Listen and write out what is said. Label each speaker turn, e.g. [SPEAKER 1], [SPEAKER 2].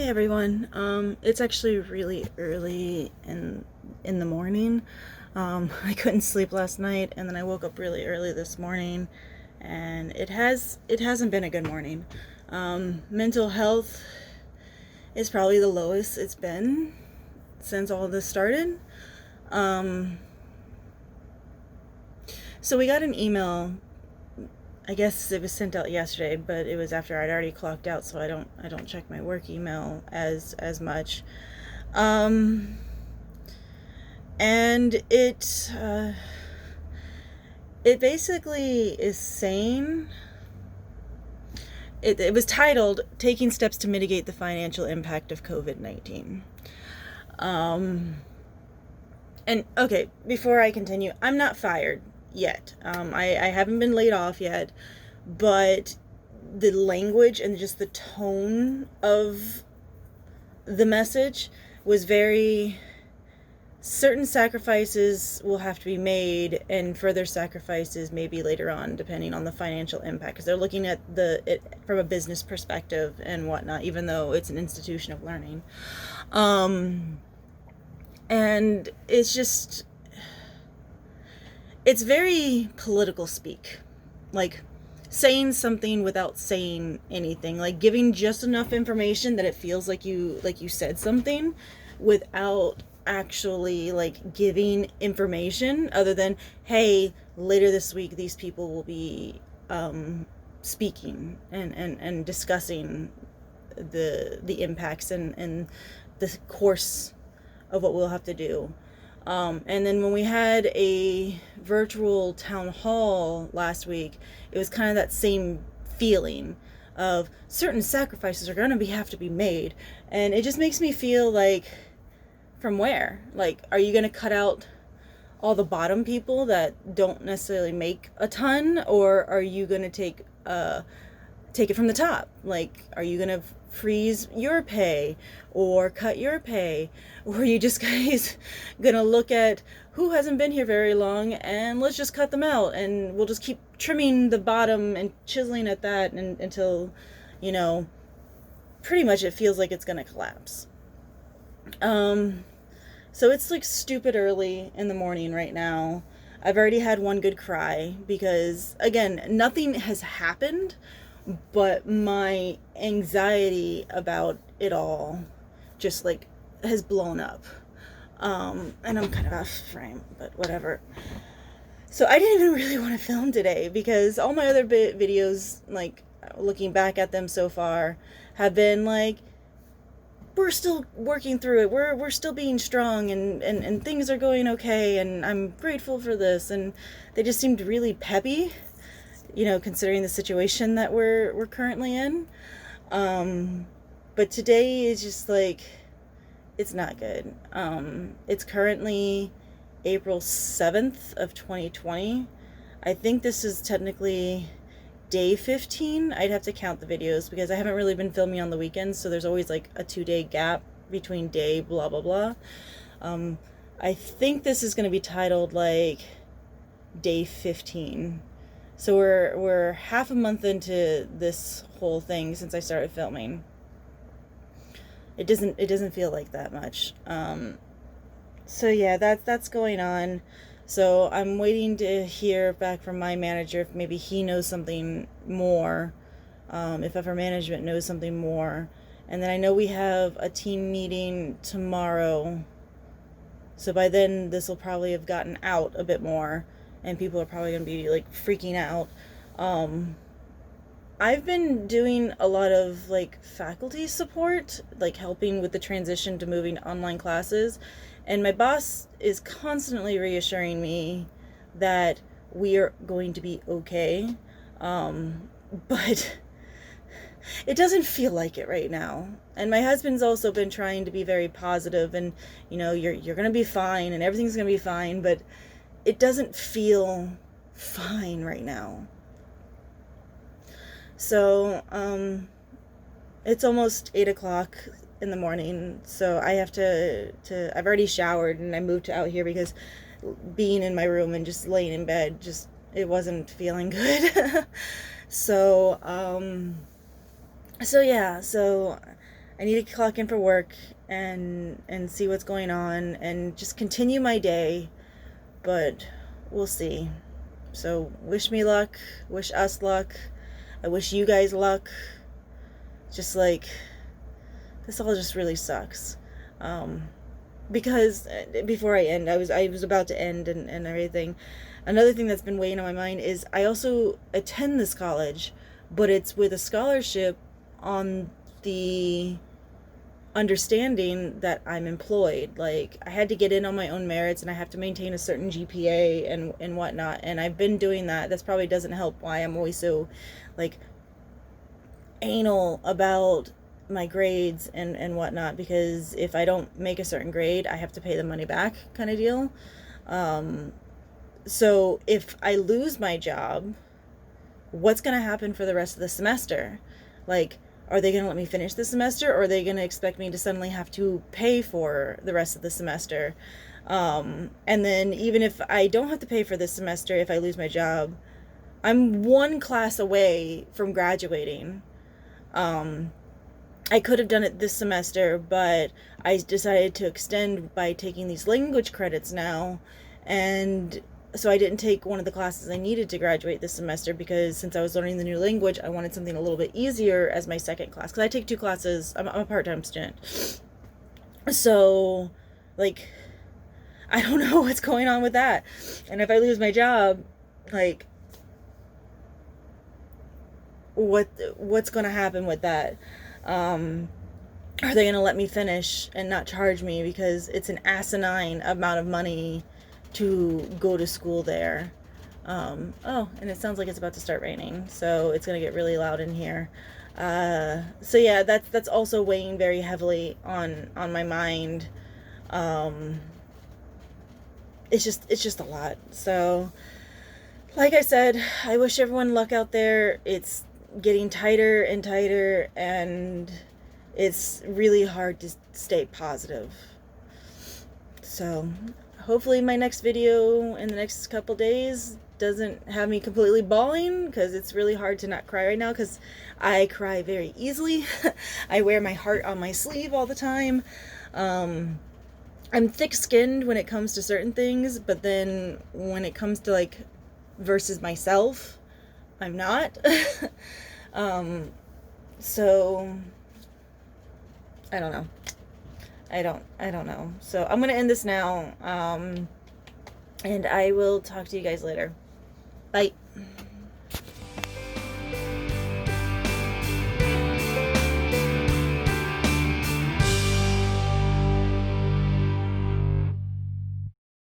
[SPEAKER 1] Hey everyone. It's actually really early in the morning. I couldn't sleep last night, and then I woke up really early this morning, and it hasn't been a good morning. Mental health is probably the lowest it's been since all this started. Um, so we got an email. I guess it was sent out yesterday, but it was after I'd already clocked out, so I don't check my work email as much. Um, and it basically is saying it was titled "Taking Steps to Mitigate the Financial Impact of COVID-19." Um, and okay, before I continue, I'm not fired yet. I haven't been laid off yet, but the language and just the tone of the message was very certain sacrifices will have to be made, and further sacrifices maybe later on depending on the financial impact, because they're looking at it from a business perspective and whatnot, even though it's an institution of learning. And it's very political speak, like saying something without saying anything, like giving just enough information that it feels like you said something without actually like giving information other than, hey, later this week these people will be speaking and discussing the impacts and the course of what we'll have to do. And then when we had a virtual town hall last week, it was kind of that same feeling of certain sacrifices are going to have to be made. And it just makes me feel like, from where? Like, are you going to cut out all the bottom people that don't necessarily make a ton? Or are you going to take it from the top? Like, are you gonna freeze your pay or cut your pay, or are you just guys gonna look at who hasn't been here very long and let's just cut them out, and we'll just keep trimming the bottom and chiseling at that until pretty much it feels like it's gonna collapse. So it's like stupid early in the morning right now. I've already had one good cry because, again, nothing has happened, but my anxiety about it all just like has blown up. And I'm kind of off frame, but whatever. So I didn't even really want to film today because all my other videos, like looking back at them so far, have been like, we're still working through it. We're still being strong, and things are going okay, and I'm grateful for this. And they just seemed really peppy, considering the situation that we're currently in. But today is just like, it's not good. It's currently April 7th of 2020. I think this is technically day 15. I'd have to count the videos because I haven't really been filming on the weekends, so there's always like a 2-day gap between day blah blah blah. I think this is going to be titled like day 15. So we're half a month into this whole thing since I started filming. It doesn't feel like that much. So yeah, that's going on. So I'm waiting to hear back from my manager if maybe he knows something more, if upper management knows something more. And then I know we have a team meeting tomorrow. So by then this will probably have gotten out a bit more, and people are probably going to be like freaking out. I've been doing a lot of like faculty support, like helping with the transition to moving to online classes, and my boss is constantly reassuring me that we are going to be okay. But it doesn't feel like it right now. And my husband's also been trying to be very positive, and you're going to be fine and everything's going to be fine, but it doesn't feel fine right now. So, it's almost 8 o'clock in the morning, so I have I've already showered and I moved out here because being in my room and just laying in bed, it wasn't feeling good. So, yeah, so I need to clock in for work and see what's going on and just continue my day, but we'll see. So wish me luck, wish us luck. I wish you guys luck. Just like, this all just really sucks. Because before I end, I was about to end and everything. Another thing that's been weighing on my mind is I also attend this college, but it's with a scholarship on the understanding that I'm employed. Like, I had to get in on my own merits and I have to maintain a certain GPA and whatnot. And I've been doing that. That's probably doesn't help why I'm always so like anal about my grades and whatnot, because if I don't make a certain grade, I have to pay the money back kind of deal. So if I lose my job, what's going to happen for the rest of the semester? Like, are they going to let me finish the semester, or are they going to expect me to suddenly have to pay for the rest of the semester? And then even if I don't have to pay for this semester, if I lose my job, I'm one class away from graduating. I could have done it this semester, but I decided to extend by taking these language credits now. And so I didn't take one of the classes I needed to graduate this semester, because since I was learning the new language, I wanted something a little bit easier as my second class. Because I take 2 classes. I'm a part-time student. So, like, I don't know what's going on with that. And if I lose my job, like, what's going to happen with that? Are they going to let me finish and not charge me, because it's an asinine amount of money to go to school there? Oh, and it sounds like it's about to start raining, so it's going to get really loud in here. So yeah, that's also weighing very heavily on my mind. It's just a lot. So, like I said, I wish everyone luck out there. It's getting tighter and tighter, and it's really hard to stay positive. So hopefully my next video in the next couple days doesn't have me completely bawling, because it's really hard to not cry right now, because I cry very easily. I wear my heart on my sleeve all the time. I'm thick-skinned when it comes to certain things, but then when it comes to like versus myself, I'm not. So I don't know. I don't know. So I'm gonna end this now. And I will talk to you guys later. Bye.